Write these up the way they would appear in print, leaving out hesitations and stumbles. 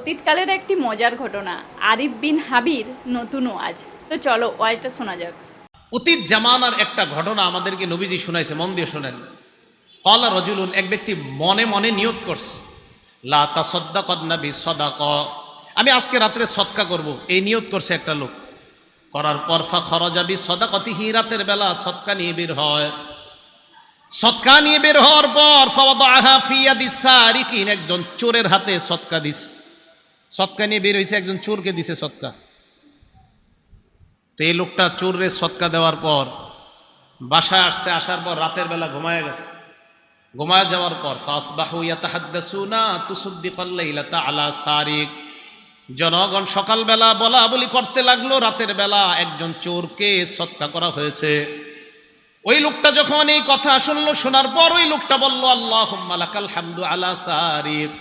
অতীতকালের একটি মজার ঘটনা, আরিফ বিন হাবির নতুন ওয়াজ। তো চলো ওয়াজটা শোনা যাক। অতীত জামানার একটা ঘটনা আমাদেরকে নবীজি শুনাইছে, মন দিয়ে শোনেন। ক্বালা রাজুলুন, এক ব্যক্তি মনে মনে নিয়ত করছে, লা তাসাদ্দাকান্না বিসাদাক, আমি আজকে রাত্রে সদকা করব, এই নিয়ত করছে একটা লোক। করার পর ফা খরাজা বিসাদাকাতিহি, রাতের বেলা সদকা নিয়ে বের হয়। সদকা নিয়ে বের হওয়ার পর ফাওয়াদাহা ফি ইয়াদিস সারিকিন, একজন চোরের হাতে সদকা দিস। সদকা নিয়ে বের হয়েছে, একজন চোরকে দিছে সদকা। তো এই লোকটা চোরের সদকা দেওয়ার পর বাসায় আসছে, আসার পর রাতের বেলা ঘুমায় গেছে। ঘুমায় যাওয়ার পর ফাসবাহু ইয়াতাহাদ্দাসুনা তুসাদ্দিকাল লাইলাতা আলা সারিক, জনগণ সকালবেলা বলা বলি করতে লাগলো, রাতের বেলা একজন চোরকে সদকা করা হয়েছে। ওই লোকটা যখন এই কথা শুনলো, শোনার পর ওই লোকটা বলল, আল্লাহুম্মা লাকাল হামদু আলা সারিক,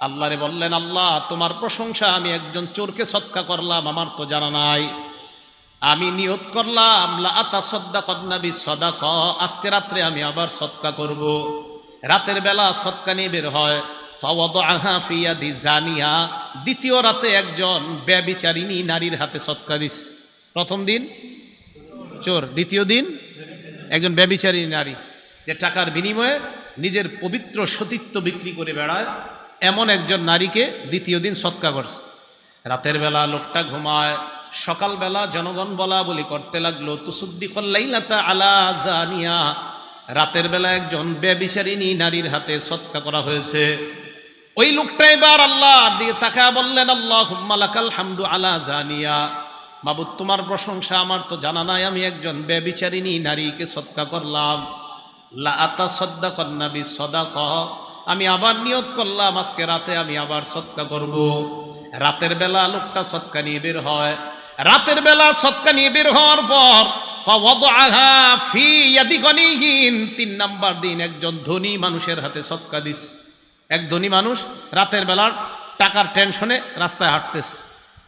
আল্লাহরে বললেন, আল্লাহ তোমার প্রশংসা, আমি একজন চোরকে সদকা করলাম, আমার তো জানা নাই। আমি নিয়ত করলাম লা আতাসাদ্দাকান্না বিসাদাকা, আজকে রাত্রে আমি আবার সদকা করব। রাতের বেলা সদকা নিয়ে বের হয়। ফাওয়াদাহা ফি ইয়াদি জানিয়া, দ্বিতীয় রাতে একজন ব্যভিচারিণী নারীর হাতে সদকা দিস। প্রথম দিন চোর, দ্বিতীয় দিন একজন ব্যভিচারিণী নারী, যে টাকার বিনিময়ে নিজের পবিত্র সতীত্ব বিক্রি করে বেড়ায়, এমন একজন নারীকে দ্বিতীয় দিন সদকা করছে। রাতের বেলা লোকটা ঘুমায়, সকালবেলা জনগণ বলা বলি করতে লাগলো, তুসাদ্দিকাল লাইলাতা আলা জানিয়া, রাতের বেলা একজন ব্যভিচারিণী নারীর হাতে সদকা করা হয়েছে। ওই লোকটা এবার আল্লাহর দিকে তাকায় বললেন, আল্লাহুম্মা লাকাল হামদু আলা জানিয়া, মাবুদ তোমার প্রশংসা, আমার তো জানা নাই আমি একজন ব্যভিচারিণী নারীকে সদকা করলাম। লা আতাসাদ্দাকান্না বিসাদাকা, আমি আবার নিয়ত করলাম আজকে রাতে আমি আবার সদকা করব। রাতের বেলা লোকটা সদকা নিয়ে বের হয়। রাতের বেলা সদকা নিয়ে বের হওয়ার পর ফাওয়াদাহা ফি ইয়াদি গনিহিন, 3 নাম্বার দিন একজন ধনী মানুষের হাতে সদকা দিস। এক ধনী মানুষ রাতের বেলার টাকার টেনশনে রাস্তায় হাঁটতেছে,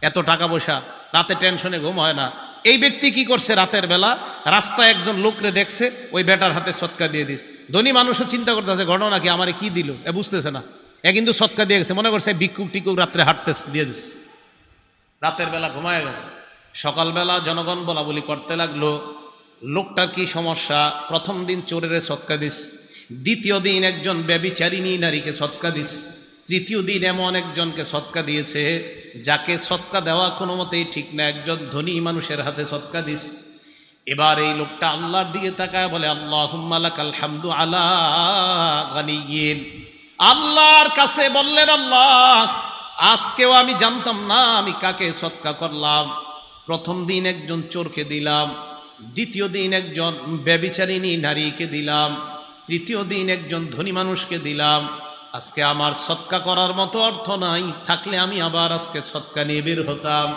এত টাকা পয়সা, রাতে টেনশনে ঘুম হয় না। এই ব্যক্তি কি করছে, রাতের বেলা রাস্তায় একজন লোকরে দেখছে, ওই বেটার হাতে সদকা দিয়ে দিস। ধনী মানুষও চিন্তা করতেছে ঘটনা কি, আমারে কি দিল, এ বুঝতেছে না, এ কিন্তু সদকা দিয়ে গেছে, মনে করছে ভিক্ষুক টিকুক রাত্রে হাঁটতেছে, দিয়ে দিস। রাতের বেলা ঘুমায় গেছে। সকালবেলা জনগণ বলা বলি করতে লাগলো, লোকটার কি সমস্যা, প্রথম দিন চোরের সদকা দিস, দ্বিতীয় দিন একজন ব্যভিচারিণী নারীকে সদকা দিস, তৃতীয় দিন এমন একজনকে সদকা দিয়েছে যাকে সদকা দেওয়া কোনো মতেই ঠিক না, একজন ধনী মানুষের হাতে সদকা দিস। এবার এই লোকটা আল্লাহর দিকে তাকায় বলে, আল্লাহুম্মা লাকাল হামদু আলা গানিয়িন, আল্লাহর কাছে বললেন, আল্লাহ আজকেও আমি জানতাম না আমি কাকে সদকা করলাম। প্রথম দিন একজন চোরকে দিলাম, দ্বিতীয় দিন একজন ব্যভিচারিণী নারীকে দিলাম, তৃতীয় দিন একজন ধনী মানুষকে দিলাম। আজকে আমার সদকা করার মতো অর্থ নাই, থাকলে আমি আবার আজকে সদকা নিয়ে বের হতাম।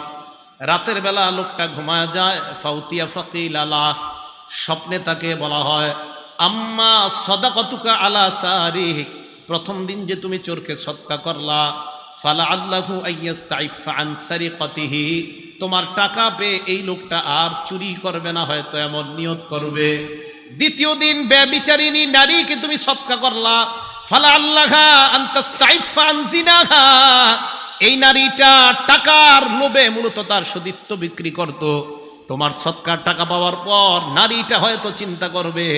রাতের বেলা লোকটা ঘুমায় যায়। ফাউতিয়া ফাকিল আলাহ, স্বপ্নে তাকে বলা হয়, আম্মা সাদাকাতুকা আলা সারিক, প্রথম দিন যে তুমি চোরকে সদকা করলা, ফালা আল্লাহু আইয়াস্তাইফা আন সারিকাতিহি, তোমার টাকা পেয়ে এই লোকটা আর চুরি করবে না, হয়তো এমন নিয়ত করবে। দ্বিতীয় দিন ব্যভিচারিণী নারীকে তুমি সদকা করলা, ফালা আল্লাহা আন তাস্তাইফা আন জিনাহা, এই নারীটা টাকার লোভে মূলত তার সতীত্ব বিক্রি করত। তোমার সদকার টাকা পাওয়ার পর নারীটা হয়তো চিন্তা করবে,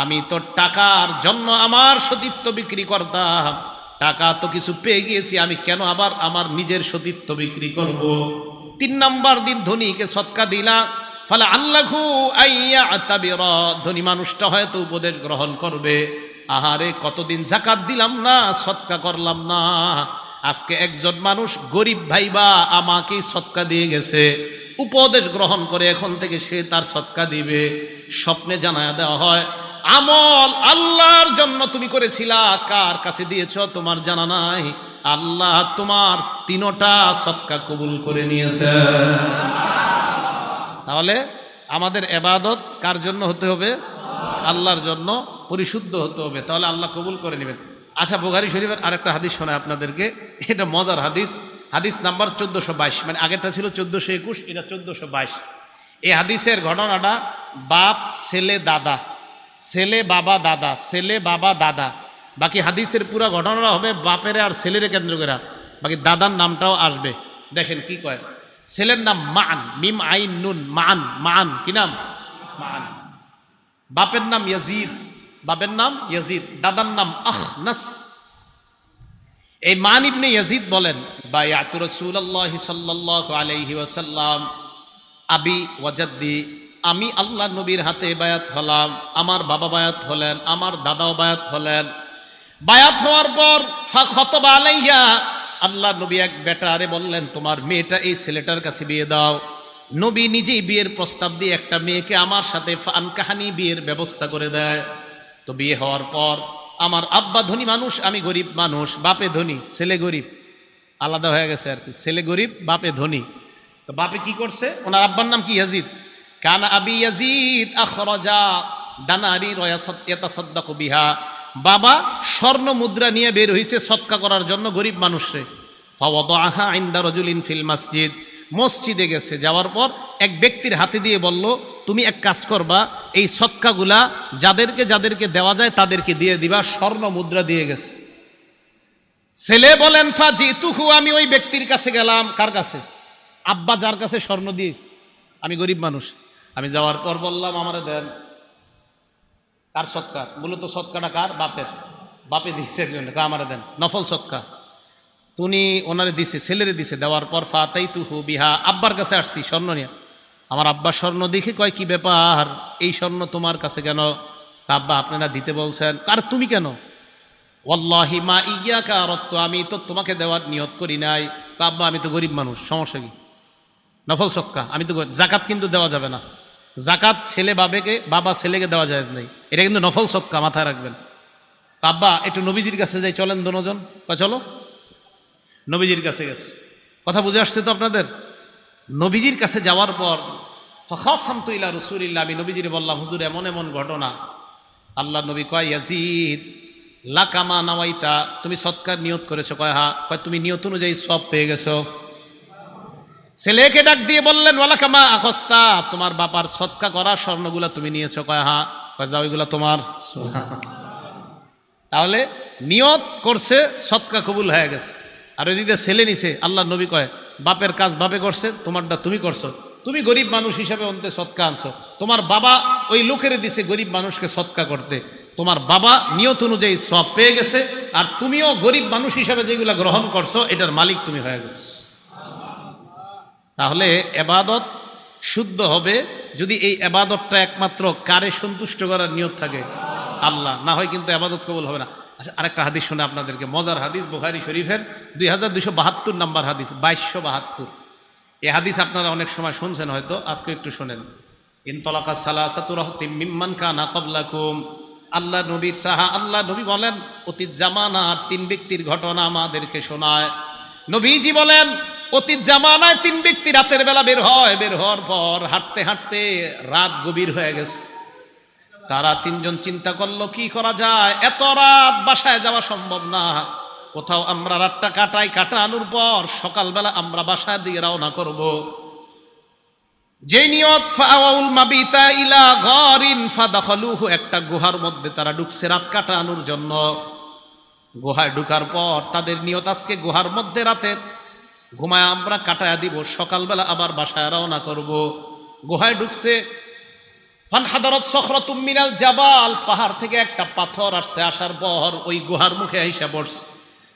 আমি তো টাকার জন্য আমার সতীত্ব বিক্রি করতাম, টাকা তো কিছু পেয়ে গিয়েছি, আমি কেন আবার আমার নিজের সতীত্ব বিক্রি করব। 3 নাম্বার দিন ধনীকে সদকা দিলা, ফলে আল্লাহু আইয়াতাবিরা, ধনী মানুষটা হয়তো উপদেশ গ্রহণ করবে, আহারে কতদিন যাকাত দিলাম না, সদকা করলাম না, আজকে একজন মানুষ গরিব ভাইবা আমাকেই সদকা দিয়ে গেছে, উপদেশ গ্রহণ করে এখন থেকে সে তার সদকা দিবে। স্বপ্নে জানায়া দেওয়া হয়, আমল আল্লাহর জন্য তুমি করেছিলা, কার কাছে দিয়েছ তোমার জানা নাই, আল্লাহ তোমার 3টা সদকা কবুল করে নিয়েছে। তাহলে আমাদের ইবাদত কার জন্য হতে হবে? আল্লাহর জন্য পরিশুদ্ধ হতে হবে, তাহলে আল্লাহ কবুল করে নেবেন। আচ্ছা, বুখারী শরীফের আরেকটা হাদিস শোনায় আপনাদেরকে, এটা মজার হাদিস, হাদিস নাম্বার 1422, মানে আগেরটা ছিল 1421, এটা 1422। এই হাদিসের ঘটনাটা বাপ ছেলে দাদা, ছেলে বাবা দাদা, ছেলে বাবা দাদা, বাকি হাদিসের পুরা ঘটনাটা হবে বাপেরে আর ছেলেরে কেন্দ্র করে। বাকি দাদার নামটাও আসবে। দেখেন কি কয়, ছেলের নাম মান, মিম আইন নুন, মান, মান কি নাম? মান। বাপের নাম ইয়াজিদ, বাপের নাম ইয়াজিদ, দাদার নাম আখনাস। এই মান ইবনে ইয়াজিদ বলেন, বায়াতু রাসূলুল্লাহ সাল্লাল্লাহু আলাইহি ওয়াসাল্লাম আবি ওয়া জাদ্দি, আমি আল্লাহ নবীর হাতে বায়াত হলাম, আমার বাবা বায়াত হলেন, আমার দাদাও বায়াত হলেন। বায়াত হওয়ার পর ফাখতাবা আলাইয়া, আল্লাহ নবী এক বেটারে বললেন, তোমার মেয়েটা এই ছেলেটার কাছে বিয়ে দাও। নবী নিজেই বিয়ের প্রস্তাব দিয়ে একটা মেয়েকে আমার সাথে ফানকাহানি বিয়ের ব্যবস্থা করে দেয়। তো বিয়ে হওয়ার পর আমার আব্বা ধনী মানুষ, আমি গরিব মানুষ, বাপে ধনী ছেলে গরিব, আলাদা হয়ে গেছে আর কি, ছেলে গরিব বাপে ধনী। তো বাপে কি করছে, ওনার আব্বার নাম কি? ইয়াজিদ। কানা আবি ইয়াজিদ আখরাজা দানারি ইয়াতাসাদ্দাকু বিহা, বাবা স্বর্ণ মুদ্রা নিয়ে বের হইছে সদকা করার জন্য গরিব মানুষরে। ফাওয়াদাহা ইনদা রাজুলিন ফিল মসজিদ, মসজিদে গেছে, যাওয়ার পর এক ব্যক্তির হাতে দিয়ে বলল, তুমি এক কাজ করবা, এই সদকাগুলা যাদেরকে যাদেরকে দেওয়া যায় তাদেরকে দিয়ে দিবা। স্বর্ণ মুদ্রা দিয়ে গেছে। ছেলে বলেন, ফাজিতুহু, আমি ওই ব্যক্তির কাছে গেলাম। কার কাছে? আব্বা যার কাছে স্বর্ণ দিয়েছে, আমি গরিব মানুষ। আমি যাওয়ার পর বললাম, আমারে দেন। কার সৎকার? মূলত সৎকাটা কার? বাপের। বাপে দিয়েছে একজন, আমারে দেন, নফল সৎকা। তুমি ওনারে দিছে, ছেলেরে দিছে। দেওয়ার পর ফাতাইতুহু বিহা, আব্বার কাছে আসছি স্বর্ণ নিয়ে। আমার আব্বা স্বর্ণ দেখে কয়, কি ব্যাপার, এই স্বর্ণ তোমার কাছে কেন? আব্বা আপনারা দিতে বলছেন। আর তুমি কেন? ওয়াল্লাহি মা ইয়াকা আরাদতু, আমি তো তোমাকে দেওয়ার নিয়ত করি নাই। আব্বা আমি তো গরিব মানুষ, সমস্যা কি? নফল সৎকা, আমি তো। জাকাত কিন্তু দেওয়া যাবে না, জাকাত ছেলে বাবাকে, বাবা ছেলেকে দেওয়া যায় নাই, এটা কিন্তু নফল সৎকা, মাথায় রাখবেন। আব্বা একটু নবীজির কাছে যাই, চলেন দুজন। চলো। নবীজির কাছে গেছে। কথা বুঝে আসছে তো আপনাদের? নবীজির কাছে যাওয়ার পর ফাখাসামতু ইলা রাসূলিল্লাহ, আমি নবীজিরে বললাম, হুজুর এমন এমন ঘটনা। আল্লাহ নবী কয়, ইয়াজিদ লাকামা নাওয়াইতা, তুমি সৎকার নিয়ত করেছো? কয় হ্যাঁ। কয় তুমি নিয়ত অনুযায়ী সব পেয়ে গেছো। ছেলেকে ডাক দিয়ে বললেন, ওয়ালাকামা আখস্তা, তোমার বাবার সৎকা করা স্বর্ণগুলা তুমি নিয়েছো? কয় হ্যাঁ। কয় যাও, ওইগুলা তোমার। তাহলে নিয়ত করছে, সৎকা কবুল হয়ে গেছে। আর ওইদিকে ছেলে নিছে। আল্লাহ নবী কয়, বাপের কাজ বাপে করছে, তোমারটা তুমি করছো। তুমি গরিব মানুষ হিসাবে অন্তে সৎকা আনছো, তোমার বাবা ওই লোকের দিছে গরিব মানুষকে সৎকা করতে, তোমার বাবা নিয়ত অনুযায়ী সব পেয়ে গেছে, আর তুমিও গরিব মানুষ হিসাবে যেগুলা গ্রহণ করছো এটার মালিক তুমি হয়ে গেছো। তাহলে এবাদত শুদ্ধ হবে যদি এই এবাদতটা একমাত্র কারে সন্তুষ্ট করার নিয়ত থাকে? আল্লাহ। না হয় কিন্তু এবাদত কবুল হবে না। আচ্ছা, আরেকটা হাদিস শুনে আপনাদেরকে, মজার হাদিস, বুখারী শরীফের 2272 নম্বর হাদিস, 2272। এই হাদিস আপনারা অনেক সময় শুনছেন হয়তো, আজকে একটু শোনেন। ইনতলাকা সালাসাতু রাহতিম মিম্মান কানা ক্বাবলাকুম, আল্লাহ নবীর সাহা, আল্লাহ নবী বলেন, অতীত জামানার 3 ব্যক্তির ঘটনা আমাদেরকে শোনায়। নবীজি বলেন, অতীত জামানায় 3 ব্যক্তি রাতের বেলা বের হয়, বের হওয়ার পর হাঁটতে হাঁটতে রাত গভীর হয়ে গেছে। তারা 3 জন চিন্তা করলো, কি করা যায়, এত রাত বাসায় যাওয়া সম্ভব না, কোথাও আমরা রাতটা কাটাই, কাটানোর পর সকালবেলা আমরা বাসায় দিয়ে রওনা করব। যে নিয়ত, ফাআউল মাবিতা ইলা গারিন ফাদাখালুহু, একটা গুহার মধ্যে তারা ঢুকছে রাত কাটানোর জন্য। গুহায় ঢুকার পর তাদের নিয়ত, আজকে গুহার মধ্যে রাতের ঘুমায় আমরা কাটায়া দিব, সকালবেলা আবার বাসায় রওনা করব। গুহায় ঢুকছে। ফানহাদারাত সখরাতুম মিনাল জাবাল, পাহাড় থেকে একটা পাথর আসছে, আসার পর ওই গুহার মুখে আইসা পড়ছে।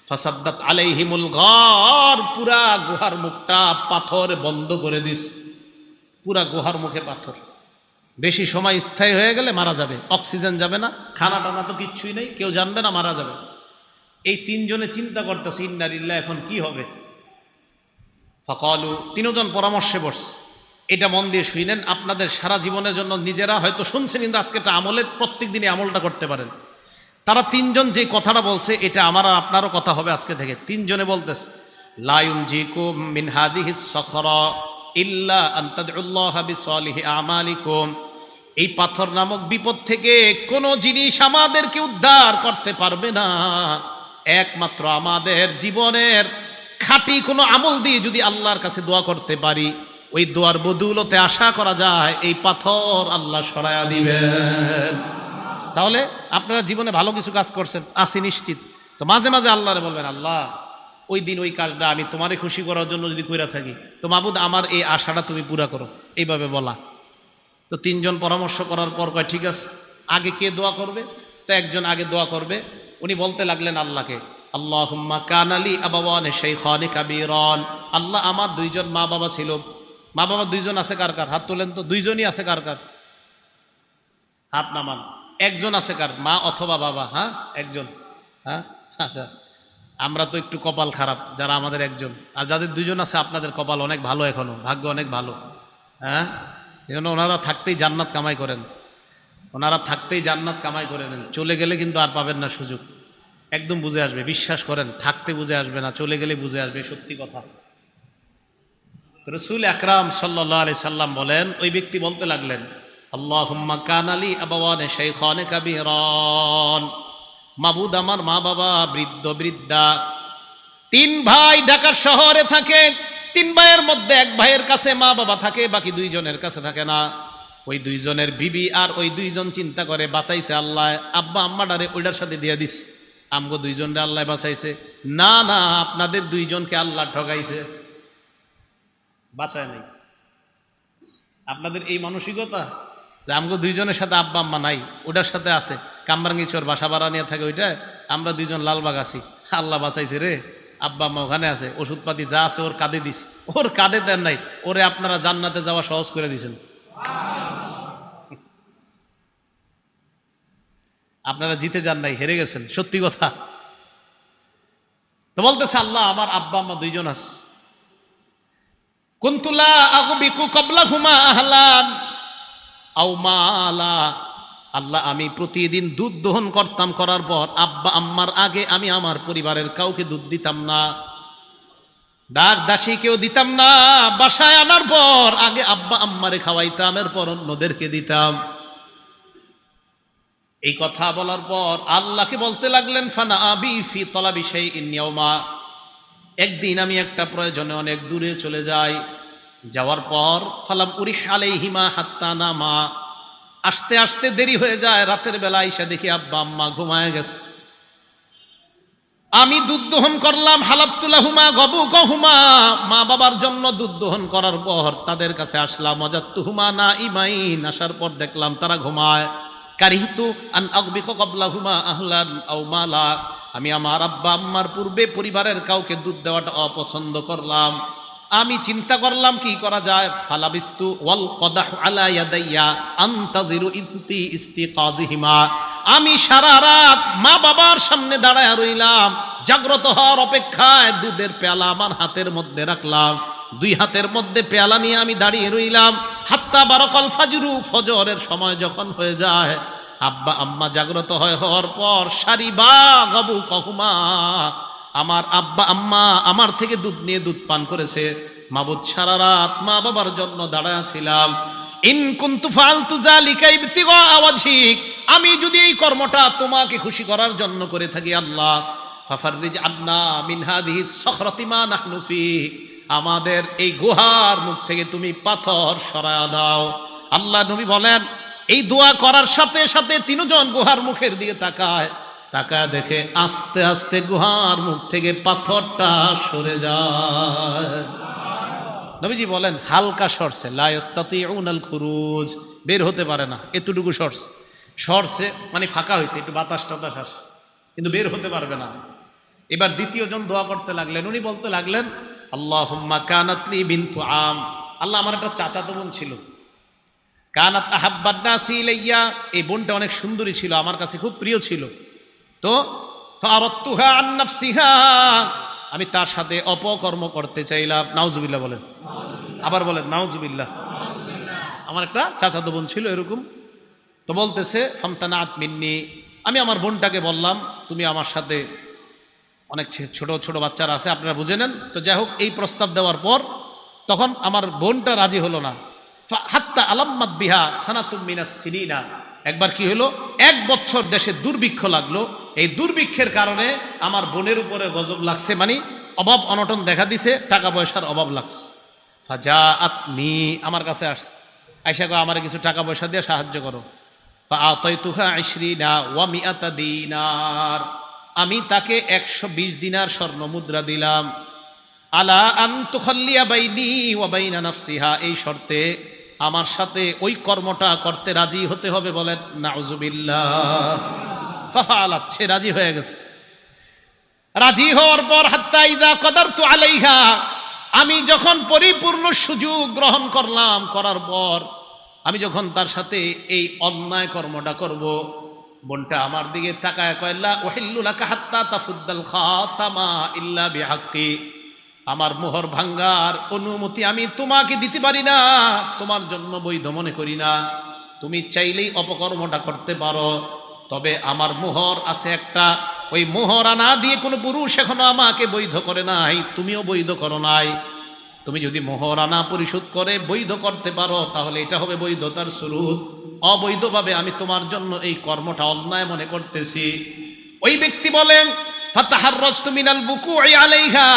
ফাসাদ্দাত আলাইহিমুল গার, পুরা গুহার মুখটা পাথর বন্ধ করে দিস। পুরা গুহার মুখে পাথর। বেশি সময় স্থায়ী হয়ে গেলে মারা যাবে, অক্সিজেন যাবে না, খানা টানা তো কিচ্ছুই নেই, কেউ জানবে না, মারা যাবে। এই 3 জনে চিন্তা করতেছে, ইন্না লিল্লাহ, এখন কি হবে। ফাকালু, 3 জন পরামর্শে বসছে। এটা মন দিয়ে শুনেন, আপনাদের সারা জীবনের জন্য, নিজেরা হয়তো শুনছেন কিন্তু আজকে এটা আমলের, প্রত্যেক দিনই আমলটা করতে পারেন। তারা 3 জন যে কথাটা বলছে, এটা আমার আর আপনারও কথা হবে আজকে থেকে। 3 জনে বলতেছে, লা ইউনজিকুম মিন হাদিহিস সখরা ইল্লা আন তাদউল্লাহ বিসালিহি আমালিকুম, এই পাথর নামক বিপদ থেকে কোনো জিনিস আমাদেরকে উদ্ধার করতে পারবে না, একমাত্র আমাদের জীবনের খাঁটি কোনো আমল দিয়ে যদি আল্লাহর কাছে দোয়া করতে পারি, ওই দোয়ার বদৌলতে আশা করা যায় এই পাথর আল্লাহ সরায়া দিবেন। তাহলে আপনারা জীবনে ভালো কিছু কাজ করছেন, আসি নিশ্চিত, তো মাঝে মাঝে আল্লাহরে বলবেন, আল্লাহ ওই দিন ওই কাজটা আমি তোমারে খুশি করার জন্য যদি কইরা থাকি, তো মাবুদ আমার এই আশাটা তুমি পুরা করো, এইভাবে বলা। তো তিনজন পরামর্শ করার পর কয় ঠিক আছে, আগে কে দোয়া করবে? তো একজন আগে দোয়া করবে। উনি বলতে লাগলেন আল্লাহকে, আল্লাহুম্মা কানালি আবাওয়ানে শাইখানি কাবীরান, আল্লাহ আমার দুইজন মা বাবা ছিল। মা বাবা দুইজন আছে কার কার? হাত তোলেন তো। দুইজনই আছে কার কার? হাত নামান। একজন আছে কার? মা অথবা বাবা? হ্যাঁ, একজন। হ্যাঁ, আচ্ছা, আমরা তো একটু কপাল খারাপ যারা আমাদের একজন, আর যাদের দুইজন আছে আপনাদের কপাল অনেক ভালো, এখনো ভাগ্য অনেক ভালো। হ্যাঁ, এই জন্য ওনারা থাকতেই জান্নাত কামাই করেন, ওনারা থাকতেই জান্নাত কামাই করে নেন। চলে গেলে কিন্তু আর পাবেন না সুযোগ, একদম বুঝে আসবে, বিশ্বাস করেন। থাকতে বুঝে আসবে না, চলে গেলে বুঝে আসবে, সত্যি কথা। রাসূল আকরাম সাল্লাল্লাহু আলাইহি সাল্লাম বলেন, ওই ব্যক্তি বলতে লাগলেন, আল্লাহুম্মা কানালি আবাওয়ানে শাইখানে কাবীরান, মাবুদ আমার মা বাবা বৃদ্ধ বৃদ্ধা, তিন ভাই ঢাকার শহরে থাকে, তিন ভাইয়ের মধ্যে এক ভাইয়ের কাছে মা বাবা থাকে, বাকি দুইজনের কাছে থাকে না। ওই দুইজনের বিবি আর ওই দুইজন চিন্তা করে বাঁচাইছে আল্লাহ, আব্বা আম্মাডারে ওইটার সাথে দিয়ে দিস, আমগো দুইজনরে আল্লাহ বাঁচাইছে। না না, আপনাদের দুইজনকে আল্লাহ ঠগাইছে, বাঁচায় নাই। আপনাদের এই মানসিকতা যে আমগো দুইজনের সাথে আব্বা আম্মা নাই, ওটার সাথে আছে কামরাঙ্গি চোর বাসা ভাড়া নিয়ে থাকে, ওইটা আমরা দুইজন লালবাগ আছি, আল্লাহ বাঁচাইছে রে, আব্বা আম্মা ওখানে আছে, ওষুধপাতি যা আছে ওর কাঁধে দিছি, ওর কাঁধে দেন নাই, ওরে আপনারা জান্নাতে যাওয়া সহজ করে দিয়েছেন। আপনারা জিতে যান নাই, হেরে গেছেন, সত্যি কথা। তো বলতেছে আল্লাহ আমার আব্বা আম্মা দুইজন আছে, কুনতুলা আগবিকু ক্বাবলাহুমা আহলান আও মালা, আল্লাহ আমি প্রতিদিন দুধ দহন করতাম, করার পর আব্বা আম্মার আগে আমি আমার পরিবারের কাউকে দুধ দিতাম না, দাস দাসী কেউ দিতাম না, বাসায় আনার পর আগে আব্বা আম্মারে খাওয়াইতাম, এরপর অন্যদেরকে দিতাম। এই কথা বলার পর আল্লাহকে বলতে লাগলেন, ফানা আবি ফি তলাবি শাইইন ইয়াওমা, একদিন আমি একটা প্রয়োজনে অনেক দূরে চলে যাই, যাওয়ার পর ফালাম উরিহ আলাইহিমা হাত্তা নামা, আসতে আসতে দেরি হয়ে যায়, রাতের বেলা এসে দেখি আব্বা আম্মা ঘুমায় গেছে। আমি দুধ দহন করলাম, হালাবতুলাহুমা গবুকহুমা, মা বাবার জন্য দুধ দহন করার পর তাদের কাছে আসলাম, ওয়াজাতুহুমা নাইমাইন, আসার পর দেখলাম তারা ঘুমায়। কারিহতু আন আগবিকা ক্বাবলাহুমা আহলান আও মালা, আমি আমার আব্বা আম্মার পূর্বে পরিবারের কাউকে দুধ দেওয়াটা অপছন্দ করলাম। আমি চিন্তা করলাম কি করা যায়, ফালাবিস্তু ওয়াল কদাহু আলা ইয়াদাইয়া আনতাজিরু ইস্তিকাজিহিমা, আমি সারা রাত মা বাবার সামনে দাঁড়ায় রইলাম, জাগ্রত হওয়ার অপেক্ষায় দুধের পেয়ালা আমার হাতের মধ্যে রাখলাম, দুই হাতের মধ্যে পেয়ালা নিয়ে আমি দাঁড়িয়ে রইলাম, হাত্তা বারাকাল ফাজরু, ফজরের সময় যখন হয়ে যায়, আব্বা আম্মা জাগ্রত হওয়ার পর সারিবা গবু কহুমা, আমার আব্বা আম্মা আমার থেকে দুধ নিয়ে দুধ পান করেছে। মাবুদ সারা রাত মা বাবার জন্য দাঁড়ায় ছিলাম, ইন কুনতু ফাআলতু যালিকা ইবতিগা ওয়াজহিক, আমি যদি এই কর্মটা তোমাকে খুশি করার জন্য করে থাকি আল্লাহ, ফাফাররিজ আন্না মিন হাদিহি সখরাতি মা নাহনু ফি, আমাদের এই গুহার মুখ থেকে তুমি পাথর সরায়া দাও। আল্লাহ নবী বলেন, এই দোয়া করার সাথে সাথে তিনজন গুহার মুখের দিকে তাকায়, তাকায় দেখে আস্তে আস্তে গুহার মুখ থেকে পাথরটা সরে যায়। নবীজি বলেন হালকা সরছে, লা ইস্তাতিউনাল খুরুজ, বের হতে পারে না, এতটুকু সরছে মানে ফাঁকা হয়েছে, একটু বাতাস টাতাস আসে, কিন্তু বের হতে পারবে না। এবার দ্বিতীয় জন দোয়া করতে লাগলেন, উনি বলতে লাগলেন, আল্লাহুম্মা কানাতলি বিনতু আম, আল্লাহ আমার একটা চাচাতো বোন ছিল, কানাত আহাব্বান নাসি ইলাইয়া, এই বোনটা অনেক সুন্দরী ছিল, আমার কাছে খুব প্রিয় ছিল, তো ফারাদতুহা আন নাফসিহা, আমি তার সাথে অপকর্ম করতে চাইলাম। নাউজুবিল্লাহ বলেন, আবার বলেন নাউজুবিল্লাহ। আমার একটা চাচাতো বোন ছিল এরকম, তো বলতেছে ফামতানাত মিন্নি, আমি আমার বোনটাকে বললাম তুমি আমার সাথে, অনেক ছোট ছোট বাচ্চারা আছে আপনারা বুঝে নেন, তো যাই হোক এই প্রস্তাব দেওয়ার পর তখন আমার বোনটা রাজি হলো না। হাত্তা আলাম্মাত বিহা সানাতুম মিনাস সিনিনা, একবার কি হলো, 1 বছর দেশে দুর্ভিক্ষ লাগলো, এই দুর্ভিক্ষের কারণে আমার বোনের উপরে গজব লাগছে, মানে অভাব অনটন দেখা দিছে, টাকা পয়সার অভাব লাগছে। ফাজাআতনি, আমার কাছে আসছে, আয়েশা কয় আমার কিছু টাকা পয়সা দিয়ে সাহায্য করো। ফাআতাইতুহা 20 ওয়া 100 দিনার, আমি তাকে 120 দিনার স্বর্ণ মুদ্রা দিলাম। আলা আন তুখাল্লিয়া বাইনি ওয়া বাইনা নাফসিহা, এই শর্তে আমার সাথে ওই কর্মটা করতে রাজি হতে হবে। বলেন নাউজুবিল্লাহ। ফাফালাত, সে রাজি হয়ে গেছে। রাজি হওয়ার পর হাত্তা ইযা কাদারতু আলাইহা, আমি যখন পরিপূর্ণ সুযোগ গ্রহণ করলাম, করার পর আমি যখন তার সাথে এই অন্যায় কর্মটা করব, বোনটা আমার দিকে তাকায় কয় লা উহিল্লু লাকা হাত্তা তাফুদ্দাল খাতামা ইল্লা বিহাক্কি, আমার মোহর ভাঙ্গার অনুমতি আমি তোমাকে দিতে পারি না, তোমার জন্য বৈধ মনে করি না। তুমি চাইলেই অপকর্মটা করতে পারো, তবে আমার মোহর আছে একটা, ওই মোহর আনা দিয়ে কোনো পুরুষ এখনো আমাকে বৈধ করে নাই, তুমিও বৈধ করো নাই। তুমি যদি মোহর আনা পরিশোধ করে বৈধ করতে পারো, তাহলে এটা হবে বৈধতার শুরুত। অবৈধভাবে আমি তোমার জন্য এই কর্মটা অন্যায় মনে করতেছি। ওই ব্যক্তি বলেন ফাতাহাররাজতু মিনাল বুকুই আলাইহা,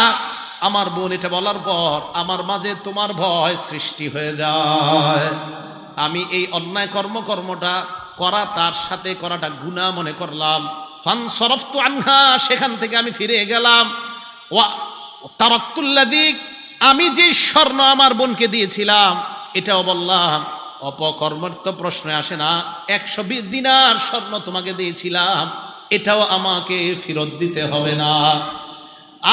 আমার বোন এটা বলার পর আমার মাঝে তোমার ভয় সৃষ্টি হয়ে যায়। আমি এই অন্যায় কর্মটা করা, তার সাথে করাটা গুনাহ মনে করলাম। ফানসরাফতু আনহা, সেখান থেকে আমি ফিরে গেলাম। ওয়া তারাক্তুল্লাযী, আমি যে স্বর্ণ আমার বোনকে দিয়েছিলাম এটাও বললাম অপকর্মের তো প্রশ্ন আসে না। 120 দিনার স্বর্ণ তোমাকে দিয়েছিলাম, এটাও আমাকে ফেরত দিতে হবে না।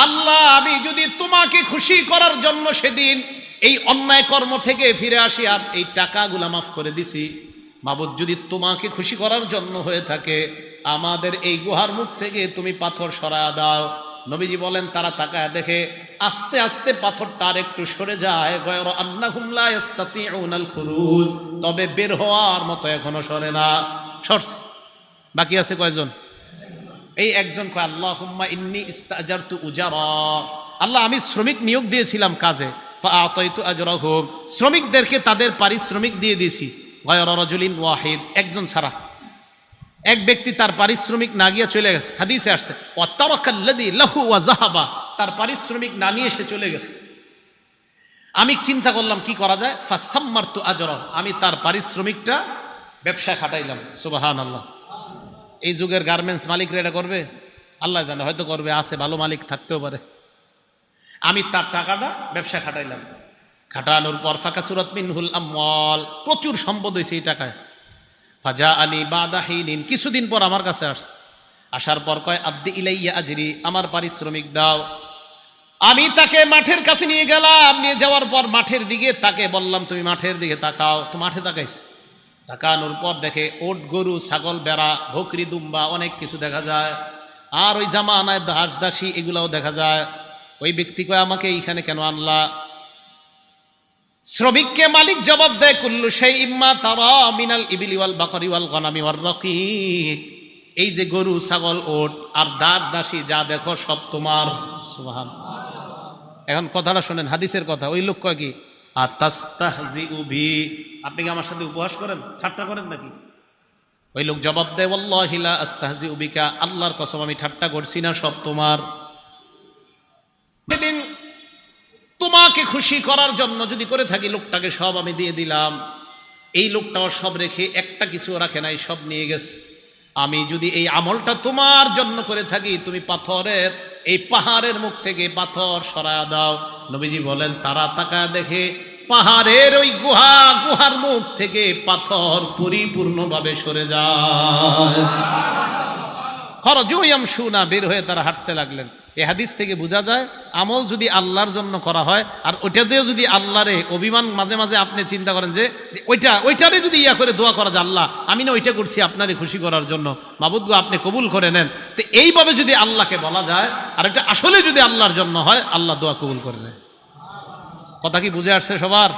আল্লাহ, আমি যদি তোমাকে খুশি করার জন্য সেদিন এই অন্যায় কর্ম থেকে ফিরে আসি আর এই টাকাগুলা মাফ করে দিছি, মাবুদ যদি তোমাকে খুশি করার জন্য হয়ে থাকে, আমাদের এই গুহার মুখ থেকে তুমি পাথর সরায়া দাও। নবীজি বলেন তারা তাকায় দেখে আস্তে আস্তে পাথরটা আর একটু সরে যায়। গায়রা আন্নাহুম লা ইস্তাতিউনাল খুরুজ, তবে বের হওয়ার মতো এখনো সরে না। সরস বাকি আছে কয়জন? এই একজন কয় আল্লাহুম্মা ইন্নী ইস্তাজারতু উজারা, আল্লাহ আমি শ্রমিক নিয়োগ দিয়েছিলাম কাজে, ফাআতাইতু আজরাহুম, শ্রমিকদেরকে তাদের পারিশ্রমিক দিয়ে দিয়েছি। গায়রা রাজুলিন ওয়াহিদ, একজন ছাড়া, এক ব্যক্তি তার পারিশ্রমিক না গিয়ে চলে গেছে। হাদিসে আসছে ওয়া তারাকাল্লাযী লাহু ওয়া যাহাবা, তার পারিশ্রমিক না নিয়ে সে চলে গেছে। আমি চিন্তা করলাম কি করা যায়। ফাসাম্মারতু আজরা, আমি তার পারিশ্রমিকটা ব্যবসা খাটাইলাম। সুবহানাল্লাহ। এই যুগের গার্মেন্টস মালিকরা এটা করবে? আল্লাহ জানে, হয়তো করবে, আছে, ভালো মালিক থাকতেও পারে। আমি তার টাকাটা ব্যবসা খাটাইলাম। খাটানোর পর ফাকাসুরাত মিনহুল আমওয়াল, প্রচুর সম্পদ হয়েছে এই টাকায়। ফাজা আলী বাদা হিনিন, কিছুদিন পর আমার কাছে আসছে। আসার পর কয় আদ্দি ইলাইয়া আজরি, আমার পারিশ্রমিক দাও। আমি তাকে মাঠের কাছে নিয়ে গেলাম। নিয়ে যাওয়ার পর মাঠের দিকে তাকে বললাম তুমি মাঠের দিকে তাকাও। তো মাঠে তাকাইছে। তাকানোর পর দেখে ওট, গরু, ছাগল, বেড়া, বকরি, দুম্বা, অনেক কিছু দেখা যায়। আর ওই জামানায় দাস দাসী এগুলাও দেখা যায়। ওই ব্যক্তি কয় আমাকে এইখানে কেন আনলা? শ্রমিককে মালিক জবাব দেয় কুল্লু শাইইম মা তারা মিনাল ইবলি ওয়াল বাকরি ওয়াল গনামি ওয়ার রাকিক, এই যে গরু, ছাগল, ওট আর দাস দাসী যা দেখো সব তোমার। সুবহানাল্লাহ। এখন কথাটা শোনেন, হাদিসের কথা। ওই লোক কয় কি আতাস্তাহজিউ বি, আপনি কি আমার সাথে উপহাস করেন, ঠাট্টা করেন নাকি? ওই লোক জবাব দেয় ওয়াল্লাহি লা আস্তাহজিউ বিকা, আল্লাহর কসম আমি ঠাট্টা করছি না, সব তোমার। সেদিন তোমাকে খুশি করার জন্য যদি করে থাকি, লোকটাকে সব আমি দিয়ে দিলাম। এই লোকটাও সব রেখে একটা কিছু রাখে নাই, সব নিয়ে গেছে। আমি যদি এই আমলটা তোমার জন্য করে থাকি, তুমি পাথরের এই পাহাড়ের মুখ থেকে পাথর সরায়া দাও। নবীজি বলেন তারা তাকায় দেখে পাহাড়ের ওই গুহার মুখ থেকে পাথর পরিপূর্ণভাবে সরে যায়। খরজু ইয়ামশুনা, বের হয়ে তারা হাঁটতে লাগলেন। এই হাদিস থেকে বোঝা যায় আমল যদি আল্লাহর জন্য করা হয়, আর ওইটাতেও যদি আল্লাহরে অভিমান, মাঝে মাঝে আপনি চিন্তা করেন যে ওইটারে যদি ইয়া করে দোয়া করা যায়, আল্লাহ আমি না ওইটা করছি আপনারে খুশি করার জন্য, মাবুদ গো আপনি কবুল করে নেন। তো এইভাবে যদি আল্লাহকে বলা যায়, আর এটা আসলে যদি আল্লাহর জন্য হয়, আল্লাহ দোয়া কবুল করে নেয়। কথা কি বুঝে আসছে সবার?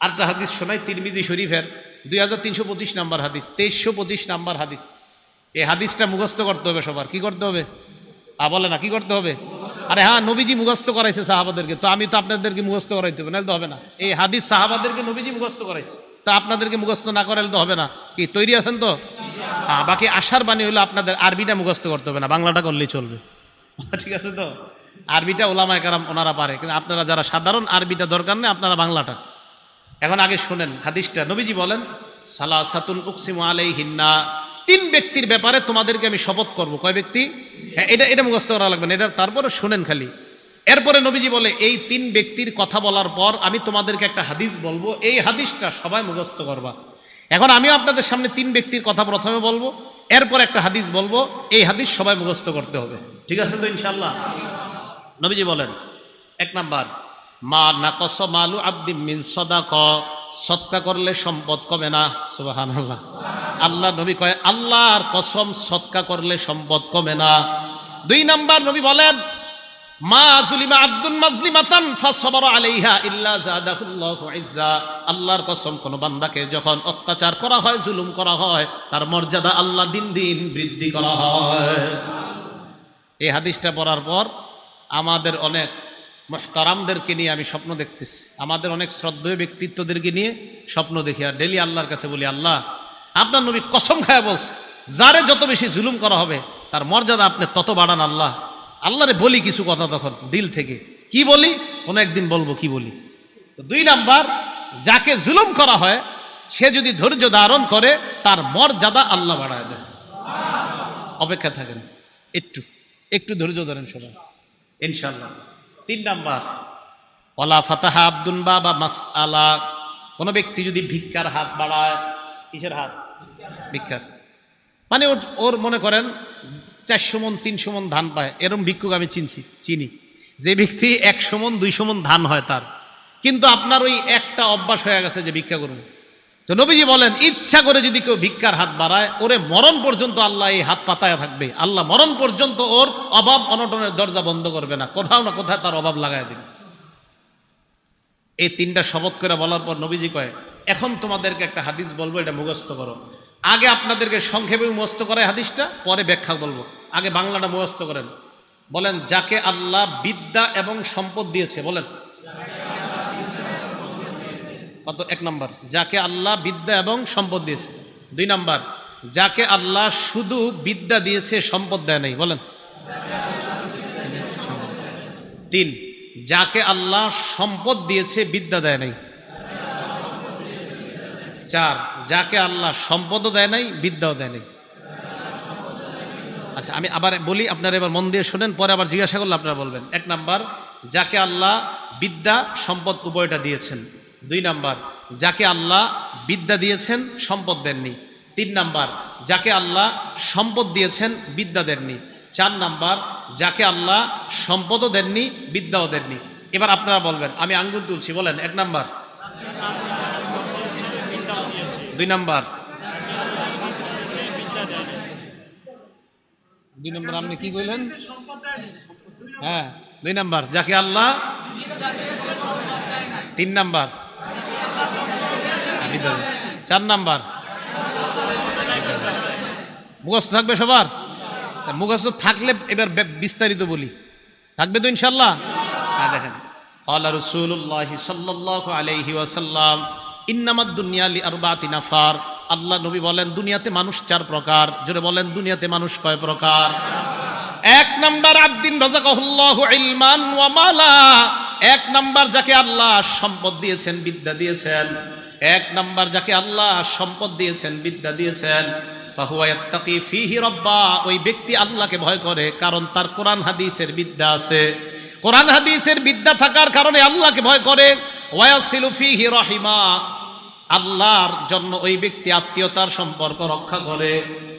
আরেকটা হাদিস শোনাই, তিরমিজি শরীফের 2325 নাম্বার হাদিস, 2325 নাম্বার হাদিস। এই হাদিসটা মুখস্থ করতে হবে সবার। কি করতে হবে? বলে না কি করতে হবে? আরে হ্যাঁ, নবীজি মুখস্থ করাইছে সাহাবাদেরকে, তো আমি তো আপনাদেরকে মুখস্থ করাইতে হবে, নাহলে তো হবে না। এই হাদিস সাহাবাদেরকে নবীজি মুখস্থ করাইছে, তা আপনাদেরকে মুখস্থ না করাইলে তো হবে না। কি তৈরি আছেন তো? হ্যাঁ, বাকি আশার বাণী হলো আপনাদের আরবিটা মুখস্থ করতে হবে না, বাংলাটা করলেই চলবে। ঠিক আছে তো? আরবিটা ওলামায়ে কেরাম ওনারা পারে, কিন্তু আপনারা যারা সাধারণ আরবিটা দরকার নেই, আপনারা বাংলাটা। এখন আগে শোনেন হাদিসটা। নবীজি বলেন সালাসাতুন উকসিমু আলাইহিন্না, তিন ব্যক্তির ব্যাপারে তোমাদেরকে আমি শপথ করব। কয় ব্যক্তি? হ্যাঁ, এটা মুখস্থ করা লাগবে না, এটা তারপরে শুনেন খালি। এরপরে নবীজি বলে এই তিন ব্যক্তির কথা বলার পর আমি তোমাদেরকে একটা হাদিস বলবো, এই হাদিসটা সবাই মুখস্থ করবা। এখন আমিও আপনাদের সামনে তিন ব্যক্তির কথা প্রথমে বলবো, এরপর একটা হাদিস বলবো, এই হাদিস সবাই মুখস্থ করতে হবে। ঠিক আছে তো ইনশাআল্লাহ? নবীজি বলেন, এক নাম্বার, মা নাকস মালু আব্দিম মিন সাদাকা, সদকা করলে সম্পদ কমে না। সুবহানাল্লাহ। আল্লাহ নবী কয় আল্লাহর কসম সদকা করলে সম্পদ কমে না। দুই নাম্বার নবী বলেন, মা যুলিমা আব্দুন মাজলিমাতান ফাসবারা আলাইহা ইল্লা যাদাহুল্লাহু ইজ্জা, আল্লাহর কসম কোন বান্দাকে যখন অত্যাচার করা হয়, জুলুম করা হয়, তার মর্যাদা আল্লাহ দিন দিন বৃদ্ধি করা হয়। এই হাদিসটা পড়ার পর আমাদের অনেক মুহতারামদেরকে নিয়ে আমি স্বপ্ন দেখতেছি, আমাদের অনেক শ্রদ্ধেয় ব্যক্তিত্বদেরকে নিয়ে স্বপ্ন দেখি, আর ডেলি আল্লাহর কাছে বলি, আল্লাহ আপনার নবী কসম খায় বলছে যারে যত বেশি জুলুম করা হবে তার মর্যাদা আপনি তত বাড়ান। আল্লাহরে বলি কিছু কথা তখন দিল থেকে, কি বলি কোনো একদিন বলবো কি বলি। তো দুই নাম্বার, যাকে জুলুম করা হয় সে যদি ধৈর্য ধারণ করে তার মর্যাদা আল্লাহ বাড়ায় দেয়। অপেক্ষা থাকেন, একটু ধৈর্য ধরেন সবাই ইনশাআল্লাহ। তিন নাম্বার, ওয়ালা ফাতাহা আব্দুন বাবা মাসআলা, কোন ব্যক্তি যদি ভিক্ষার হাত বাড়ায়, কিসের হাত? ভিক্ষার, মানে ওর মনে করেন 400 মণ 300 মণ ধান পায়, এরম ভিক্ষুক আমি চিনি যে ব্যক্তি 100 মণ 200 মণ ধান হয় তার, কিন্তু আপনার ওই একটা অভ্যাস হয়ে গেছে যে ভিক্ষা করুন। তো নবীজি বলেন ইচ্ছা করে যদি কেউ ভিক্ষার হাত বাড়ায়, ওরে মরণ পর্যন্ত আল্লাহ এই হাত পাতায় থাকবে, আল্লাহ মরণ পর্যন্ত ওর অভাব অনটনের দরজা বন্ধ করবে না, কোথাও না কোথায় তার অভাব লাগায় দিবে। এই তিনটা শপথ করে বলার পর নবীজি কয়, এখন তোমাদেরকে একটা হাদিস বলবো, এটা মুখস্থ করো। আগে আপনাদেরকে সংক্ষেপে মুখস্থ করে হাদিসটা, পরে ব্যাখ্যা বলবো, আগে বাংলাটা মুখস্থ করেন। বলেন, যাকে আল্লাহ বিদ্যা এবং সম্পদ দিয়েছে, বলেন কত? এক নাম্বার, যাকে আল্লাহ বিদ্যা এবং সম্পদ দিয়েছে। দুই নাম্বার, যাকে আল্লাহ শুধু বিদ্যা দিয়েছে সম্পদ দেয় নাই, বলেন। তিন, যাকে আল্লাহ সম্পদ দিয়েছে বিদ্যা দেয় নাই। চার, যাকে আল্লাহ সম্পদও দেয় নাই বিদ্যাও দেয় নাই। আচ্ছা, আমি আবার বলি, আপনারা এবার মন দিয়ে শোনেন, পরে আবার জিজ্ঞাসা করলে আপনারা বলবেন। এক নাম্বার, যাকে আল্লাহ বিদ্যা সম্পদ উভয়টা দিয়েছেন। দুই নাম্বার, যাকে আল্লাহ বিদ্যা দিয়েছেন সম্পদ দেননি। তিন নাম্বার, যাকে আল্লাহ সম্পদ দিয়েছেন বিদ্যা দেননি। চার নাম্বার, যাকে আল্লাহ সম্পদও দেননি বিদ্যাও দেননি। এবার আপনারা বলবেন, আমি আঙ্গুল তুলছি, বলেন। এক নাম্বার, দুই নাম্বার, দুই নাম্বার আপনি কি কইলেন? হ্যাঁ, দুই নাম্বার যাকে আল্লাহ। তিন নাম্বার, চার নাম্বার মুখস্থ থাকবে সবার? মুখস্থ থাকলে এবার বিস্তারিত বলি, থাকবে তো ইনশাল্লাহ? হ্যাঁ, দেখেন, ক্বালা রাসূলুল্লাহ সাল্লাল্লাহু আলাইহি ওয়াসাল্লাম ইন্নামাদ দুনিয়া লিআরবাতি নাফার, আল্লাহ নবী বলেন দুনিয়াতে মানুষ 4 প্রকার। জোরে বলেন, দুনিয়াতে মানুষ কয় প্রকার? এক নাম্বার, আব্দিন রাযাকাহুল্লাহু ইলমান ওয়া মালা, এক নাম্বার যাকে আল্লাহ সম্পদ দিয়েছেন বিদ্যা দিয়েছেন। এক নাম্বার, যাকে আল্লাহ সম্পদ দিয়েছেন বিদ্যা দিয়েছেন, ফাহুয়া ইয়াত্তাকি ফীহি রাব্বা, ওই ব্যক্তি আল্লাহকে ভয় করে, কারণ তার কোরআন হাদিসের বিদ্যা আছে। কোরআন হাদিসের বিদ্যা থাকার কারণে আল্লাহকে ভয় করে। ওয়ায়াসিলু ফীহি রাহিমা, আল্লাহর জন্য ওই ব্যক্তি আত্মীয়তার সম্পর্ক রক্ষা করে।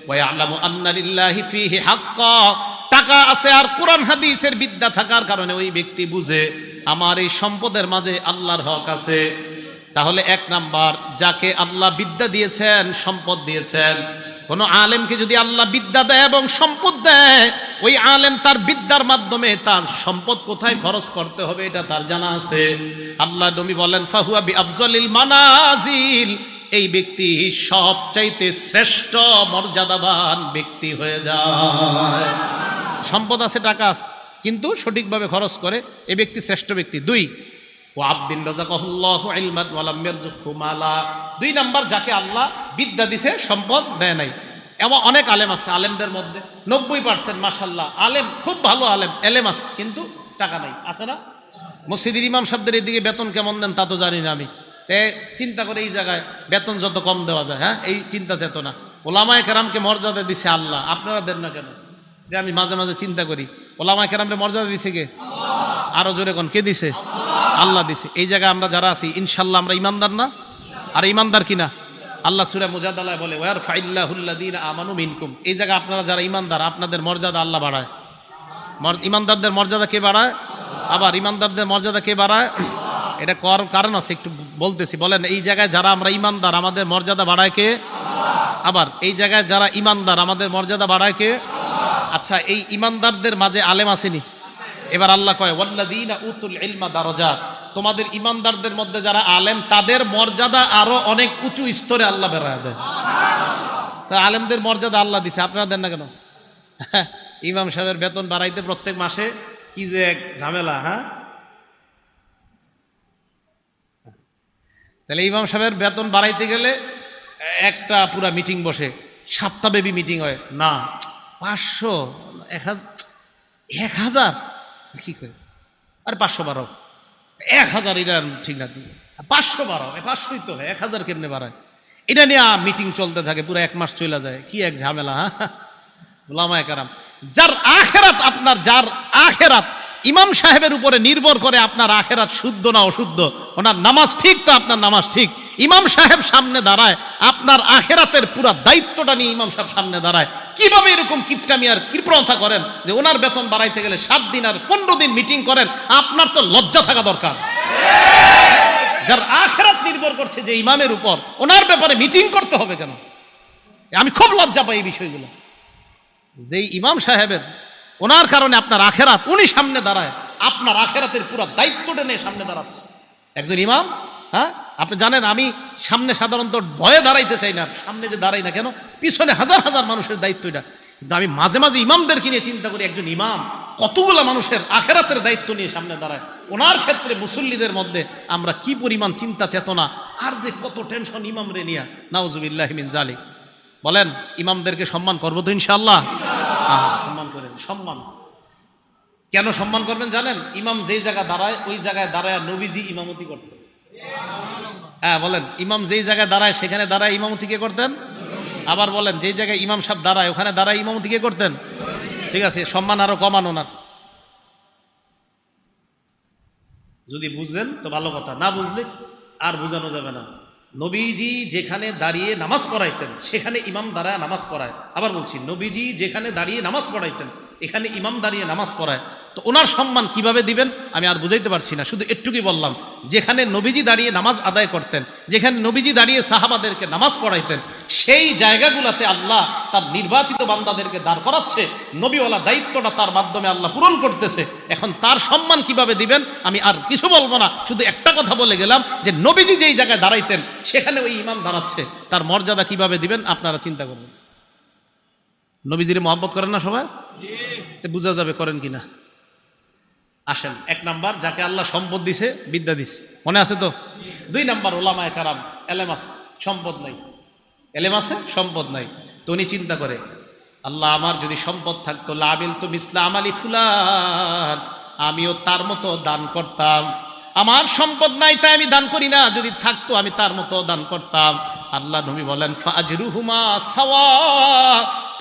ওয়ায়ালামু আন্না লিল্লাহি ফীহি হাক্কা, টাকা আছে আর কোরআন হাদিসের বিদ্যা থাকার কারণে ওই ব্যক্তি বুঝে আমার এই সম্পদের মাঝে আল্লাহর হক আছে। তাহলে এক নাম্বার, যাকে আল্লাহ বিদ্যা দিয়েছেন সম্পদ দিয়েছেন। কোন আলেমকে যদি আল্লাহ বিদ্যা দেয় এবং সম্পদ দেয়, ওই আলেম তার বিদ্যার মাধ্যমে তার সম্পদ কোথায় খরচ করতে হবে এটা তার জানা আছে। আল্লাহ নবী বলেন, ফাহুয়া বিআফজালিল মানাজিল, এই ব্যক্তি সবচাইতে শ্রেষ্ঠ মর্যাদাবান ব্যক্তি হয়ে যায়। সম্পদ আছে, টাকা আছে, কিন্তু সঠিকভাবে খরচ করে, এই ব্যক্তি শ্রেষ্ঠ ব্যক্তি। দুই, ও আব্দিন রাযাকাহুল্লাহু ইলমান ওয়া লাম ইয়ারযুকহু মালা, দুই নাম্বার, যাকে আল্লাহ বিদ্যা দিছে সম্পদ দেয় নাই। এমন অনেক আলেম আছে, আলেমদের মধ্যে 90% মাশাআল্লাহ আলেম, খুব ভালো আলেম, এলেম আছে, কিন্তু টাকা নাই, আছে না? মসজিদের ইমাম সাহেবদের এদিকে বেতন কেমন দেন তা তো জানি না আমি, চিন্তা করে এই জায়গায় বেতন যত কম দেওয়া যায়, হ্যাঁ, এই চিন্তা চেতনা। ওলামায়ে কেরামকে মর্যাদা দিছে আল্লাহ, আপনারা দেন না কেন? এটা আমি মাঝে মাঝে চিন্তা করি। ওলামায়ে কেরামকে মর্যাদা দিছে কে? আরো জোরে কোন, কে দিছে? আল্লাহ দিছে। এই জায়গায় আমরা যারা আছি ইনশাল্লাহ আমরা ইমানদার না? আর ইমানদার কিনা? আল্লাহ সূরা মুজাদালায় বলে ওয়ারফাইল্লাহুল্লাযীনা আমানু মিনকুম। এই জায়গায় আপনারা যারা ইমানদার, আপনাদের মর্যাদা আল্লাহ বাড়ায়। ইমানদারদের মর্যাদা কে বাড়ায়? আবার ইমানদারদের মর্যাদা কে বাড়ায়? এটা কারণ আছে, একটু বলতেছি। বলেন, এই জায়গায় যারা আমরা ইমানদার, আমাদের মর্যাদা বাড়ায় কে? আবার এই জায়গায় যারা ইমানদার, আমাদের মর্যাদা বাড়ায় কে? আচ্ছা, এই ইমানদারদের মাঝে আলেম আসেনি? এবার আল্লাহ কয় ওয়াল্লাযীনা উতুল ইলমা দারাজাত, তোমাদের ইমানদারদের মধ্যে যারা আলেম, তাদের মর্যাদা আরো অনেক উঁচু স্তরে আল্লাহ বেড়ায় দেয়। তা আলেমদের মর্যাদা আল্লাহ দিছে, আপনারা দেন না কেন? ইমাম সাহেবের বেতন বাড়াইতে প্রত্যেক মাসে কি যে এক ঝামেলা। হ্যাঁ, তাহলে ইমাম সাহেবের বেতন বাড়াইতে গেলে একটা পুরা মিটিং বসে, সপ্তাহব্যাপী মিটিং হয় না, 500 1000 কি করে? আরে 500 বাড়াও, 1000 এটা ঠিক না, 500 বাড়াও, 500ই তো হয়, 1000 কেমনে বাড়ায়? এটা নিয়ে মিটিং চলতে থাকে, পুরো 1 মাস চলে যায়। কি এক ঝামেলা। হ্যাঁ, ওলামায়ে কেরাম যার আখেরাত, আপনার যার আখেরাত ইমাম সাহেবের উপরে নির্ভর করে, আপনার আখেরাত শুদ্ধ না অশুদ্ধ, ওনার নামাজ ঠিক তো আপনার নামাজ ঠিক। ইমাম সাহেব সামনে দাঁড়ায়, আপনার আখেরাতের পুরো দায়িত্বটা নিয়ে ইমাম সাহেব সামনে দাঁড়ায়। কিভাবে এরকম কিপটামি আর কৃপণতা করেন যে ওনার বেতন বাড়াইতে গেলে 7 দিন আর 15 দিন মিটিং করেন? আপনার তো লজ্জা থাকা দরকার। যার আখেরাত নির্ভর করছে যে ইমামের উপর, ওনার ব্যাপারে মিটিং করতে হবে কেন? আমি খুব লজ্জা পাই এই বিষয়গুলো। যেই ইমাম সাহেবের, ওনার কারণে আপনার আখেরাত, উনি সামনে দাঁড়ায়, আপনার আখেরাতের পুরো দায়িত্বটা নিয়ে সামনে দাঁড়াচ্ছে একজন ইমাম। হ্যাঁ, আপনি জানেন আমি সামনে সাধারণত ভয়ে দাঁড়াইতে চাই না, সামনে যে দাঁড়াই না কেন, পিছনে হাজার হাজার মানুষের দায়িত্ব এটা। কিন্তু আমি মাঝে মাঝে ইমামদেরকে নিয়ে চিন্তা করি, একজন ইমাম কতগুলো মানুষের আখেরাতের দায়িত্ব নিয়ে সামনে দাঁড়ায়। ওনার ক্ষেত্রে মুসল্লিদের মধ্যে আমরা কি পরিমাণ চিন্তা চেতনা, আর যে কত টেনশন ইমামরে নিয়া, নাউজুবিল্লাহি মিন যালিক। বলেন, ইমামদেরকে সম্মান করবো তো ইনশাআল্লাহ? সম্মান করেন। সম্মান কেন সম্মান করবেন জানেন? ইমাম যেই জায়গায় দাঁড়ায়, ওই জায়গায় দাঁড়ায় নবীজি ইমামতি করতেন। হ্যাঁ বলেন, ইমাম যেই জায়গায় দাঁড়ায় সেখানে দাঁড়ায় ইমামতি কে করতেন? আবার বলেন, যেই জায়গায় ইমাম সাহেব দাঁড়ায় ওখানে দাঁড়ায় ইমামতি কে করতেন? ঠিক আছে, সম্মান আরো কমানো না। যদি বুঝলেন তো ভালো কথা, না বুঝলে আর বোঝানো যাবে না। নবীজি যেখানে দাঁড়িয়ে নামাজ পড়াইতেন সেখানে ইমাম দাঁড়ায় নামাজ পড়ায়। আবার বলছি, নবীজি যেখানে দাঁড়িয়ে নামাজ পড়াইতেন এখানে ইমাম দাঁড়িয়ে নামাজ পড়ায়। তো ওনার সম্মান কিভাবে দিবেন আমি আর বুঝাইতে পারছি না, শুধু একটুকুই বললাম। যেখানে নবীজি দাঁড়িয়ে নামাজ আদায় করতেন, যেখানে নবীজি দাঁড়িয়ে সাহাবাদেরকে নামাজ পড়াইতেন, সেই জায়গাগুলোতে আল্লাহ তার নির্বাচিত বান্দাদেরকে দাঁড় করাচ্ছে। নবীওয়ালা দায়িত্বটা তার মাধ্যমে আল্লাহ পূরণ করতেছে। এখন তার সম্মান কিভাবে দিবেন আমি আর কিছু বলবো না, শুধু একটা কথা বলে গেলাম যে নবীজি যেই জায়গায় দাঁড়াইতেন সেখানে ওই ইমাম দাঁড়াচ্ছে, তার মর্যাদা কিভাবে দিবেন আপনারা চিন্তা করবেন। নবীজিরে মহব্বত করেন না সবাই? বোঝা যাবে করেন কিনা। আসেন, 1 নাম্বার, যাকে আল্লাহ সম্পদ দিছে, বিদ্যা দিছে, মনে আছে তো? 2 নাম্বার, ওলামায়ে কেরাম, এলেম আছে, সম্পদ নাই। এলেম আছে, সম্পদ নাই। তো উনি চিন্তা করে, আল্লাহ আমার যদি সম্পদ থাকতো, লাবিল তো মিসলা আমালি ফুলান, আমিও তার মতো দান করতাম। আমার সম্পদ নাই তাই আমি দান করি না, যদি থাকতো আমি তার মতো দান করতাম। আল্লাহ নবী বলেন ফাজরুহুমা সাওয়া,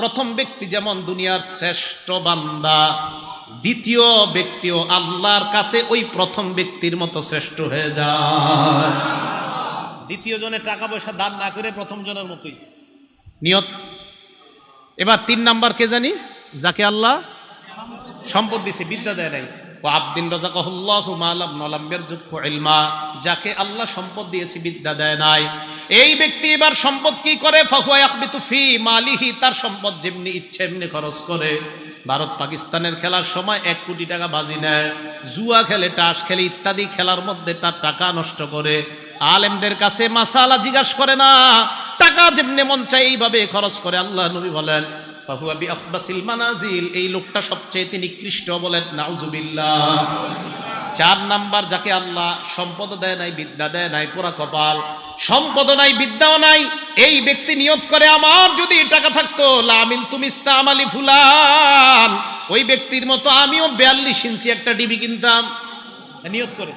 প্রথম ব্যক্তি যেমন দুনিয়ার শ্রেষ্ঠ বান্দা, দ্বিতীয় ব্যক্তিও আল্লাহর কাছে ওই প্রথম ব্যক্তির মতো শ্রেষ্ঠ হয়ে যায়। দ্বিতীয় জনের টাকা পয়সা দান না করে প্রথম জনের মতোই নিয়ত। এবার 3 নাম্বার কে জানি? যাকে আল্লাহ সম্পদ দিছে, বিদ্যা দেয় নাই। ও আবদিন রাযাকাহুল্লাহু মা লাম ইয়ারযুকহু ইলমা, যাকে আল্লাহ সম্পদ দিয়েছে বিদ্যা দেয় নাই, এই ব্যক্তি এবার সম্পদ কি করে? ফাহুয়া ইয়াখবিতু ফি মালিহি, তার সম্পদ যেমনি ইচ্ছে এমনি খরচ করে। ভারত পাকিস্তানের খেলার সময় 1 কোটি টাকা বাজি নেয়, জুয়া খেলে, তাস খেলে, ইত্যাদি খেলার মধ্যে তার টাকা নষ্ট করে। আলেমদের কাছে মাসালা জিজ্ঞাসা করে না, টাকা যেমনি মন চায় এইভাবে খরচ করে। আল্লাহ নবী বলেন ফাহুয়া বিআখবাসিল মানাজিল, এই লোকটা সবচেয়ে নিকৃষ্ট, বলেন নাউজুবিল্লাহ। 4 নাম্বার, যাকে আল্লাহ সম্পদ দেয় নাই, বিদ্যা দেয় নাই, পুরা কপাল, সম্পদ নাই, বিদ্যাও নাই, এই ব্যক্তি নিয়ত করে আমার যদি টাকা থাকতো লামিল তুমিস্তা আমালি ফুলান, ওই ব্যক্তির মতো আমিও 42 ইঞ্চি একটা টিভি কিনতাম। নিয়ত করে,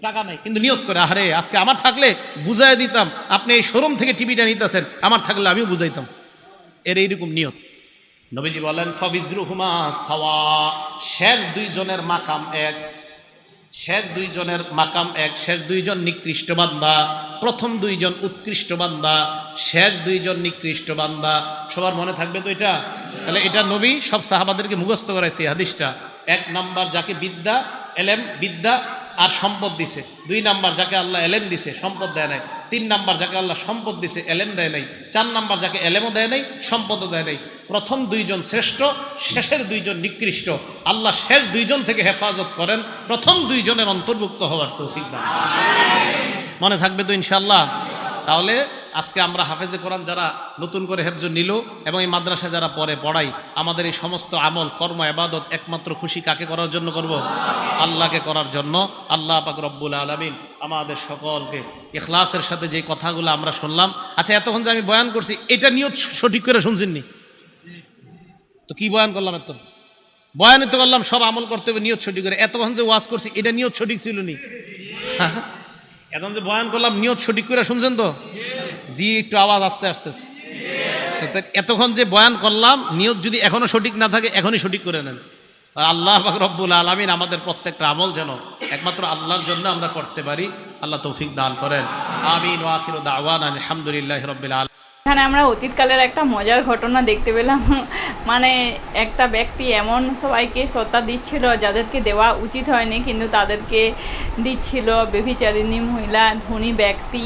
টাকা নাই কিন্তু নিয়ত করে, আরে আজকে আমার থাকলে বুঝাই দিতাম, আপনি এই শোরুম থেকে টিভিটা নিতেছেন, আমার থাকলে আমিও বুঝাইতাম। এর এইরকম নিয়ত। নবীজি বলেন ফাবিজরুহুমা সাওয়া, শেষ দুইজনের মাকাম এক, শেষ দুইজনের মাকাম এক, শেষ দুইজন নিকৃষ্ট বান্দা, প্রথম দুইজন উৎকৃষ্ট বান্দা, শেষ দুইজন নিকৃষ্ট বান্দা। সবার মনে থাকবে তো এটা? তাহলে এটা নবী সব সাহাবাদেরকে মুখস্থ করাইছে হাদিসটা। এক নাম্বার যাকে বিদ্যা, এলেম, বিদ্যা আর সম্পদ দিছে, 2 নাম্বার যাকে আল্লাহ এলেম দিছে সম্পদ দেয় নাই, 3 নাম্বার যাকে আল্লাহ সম্পদ দিছে এলেম দেয় নাই, 4 নাম্বার যাকে এলেমও দেয় নাই সম্পদও দেয় নাই। প্রথম দুইজন শ্রেষ্ঠ, শেষের দুইজন নিকৃষ্ট। আল্লাহ শেষ দুইজন থেকে হেফাজত করেন, প্রথম দুইজনের অন্তর্ভুক্ত হওয়ার তৌফিক দান। মনে থাকবে তো ইনশাআল্লাহ? তাহলে আজকে আমরা হাফেজে কোরআন যারা নতুন করে হেফজ নিল এবং এই মাদ্রাসায় যারা পড়াই, আমাদের এই সমস্ত আমল, কর্ম, ইবাদত একমাত্র খুশি কাকে করার জন্য করব? আল্লাহকে করার জন্য। আল্লাহ পাক রব্বুল আলামিন আমাদের সকলকে ইখলাসের সাথে যে কথাগুলো আমরা শুনলাম, আচ্ছা এতক্ষণ যে আমি বয়ান করছি এটা নিয়ত সঠিক করে শুনছেননি তো? কি বয়ান করলাম? এত বয়ানে তো করলাম সব আমল করতে হবে নিয়ত সঠিক করে। এতক্ষণ যে ওয়াজ করছি এটা নিয়ত সঠিক ছিল নি? এখন যে বয়ান করলাম নিয়ত সঠিক করে শুনছেন তো? জি, একটু আওয়াজ আস্তে আসতেছে। তো এতক্ষণ যে বয়ান করলাম নিয়ত যদি এখনো সঠিক না থাকে এখনই সঠিক করে নেন। আল্লাহ পাক রব্বুল আলামিন আমাদের প্রত্যেকটা আমল যেন একমাত্র আল্লাহর জন্য আমরা করতে পারি, আল্লাহ তৌফিক দান করেন। আমিন ওয়া আখিরু দাওয়ানা আলহামদুলিল্লাহি রাব্বিল আলামিন। এখানে আমরা অতীতকালের একটা মজার ঘটনা দেখতে পেলাম। মানে একটা ব্যক্তি এমন সবাইকে সত্তা দিচ্ছিল যাদেরকে দেওয়া উচিত হয়নি, কিন্তু তাদেরকে দিচ্ছিল। ব্যভিচারিণী মহিলা, ধনী ব্যক্তি,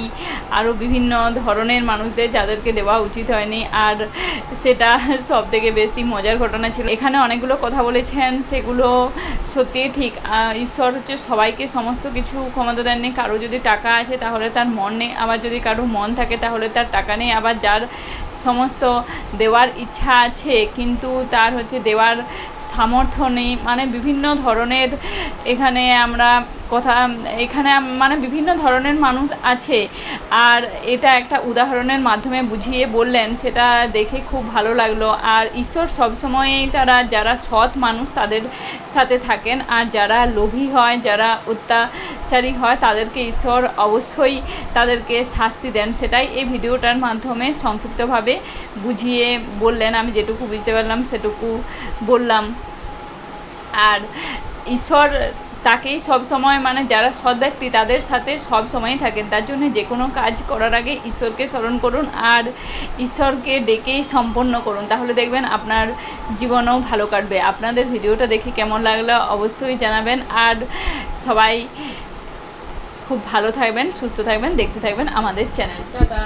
আরও বিভিন্ন ধরনের মানুষদের যাদেরকে দেওয়া উচিত হয়নি। আর সেটা সব থেকে বেশি মজার ঘটনা ছিল। এখানে অনেকগুলো কথা বলেছেন, সেগুলো সত্যিই ঠিক। ঈশ্বর হচ্ছে সবাইকে সমস্ত কিছু ক্ষমতা দেননি। কারো যদি টাকা আছে তাহলে তার মন নেই, আবার যদি কারো মন থাকে তাহলে তার টাকা নেই। আবার যার সমস্ত দেওয়ার ইচ্ছা আছে কিন্তু তার হচ্ছে দেওয়ার সামর্থ্য নেই। মানে বিভিন্ন ধরনের এখানে আমরা মানে বিভিন্ন ধরনের মানুষ আছে। আর এটা একটা উদাহরণের মাধ্যমে বুঝিয়ে বললেন, সেটা দেখে খুব ভালো লাগলো। আর ঈশ্বর সবসময়ই যারা সৎ মানুষ তাদের সাথে থাকেন, আর যারা লোভী হয়, যারা অত্যাচারী হয় তাদেরকে ঈশ্বর অবশ্যই তাদেরকে শাস্তি দেন। সেটাই এই ভিডিওটার মাধ্যমে সংক্ষিপ্তভাবে বুঝিয়ে বললেন। আমি যেটুকু বুঝতে পারলাম সেটুকু বললাম। আর ঈশ্বর তাকেই সব সময়, মানে যারা সৎ ব্যক্তি তাদের সাথে সব সময়ই থাকেন। তার জন্য যে কোনো কাজ করার আগে ঈশ্বরকে স্মরণ করুন আর ঈশ্বরকে ডেকেই সম্পন্ন করুন, তাহলে দেখবেন আপনার জীবনও ভালো কাটবে। আপনাদের ভিডিওটা দেখে কেমন লাগলো অবশ্যই জানাবেন। আর সবাই খুব ভালো থাকবেন, সুস্থ থাকবেন, দেখতে থাকবেন আমাদের চ্যানেল। টাটা।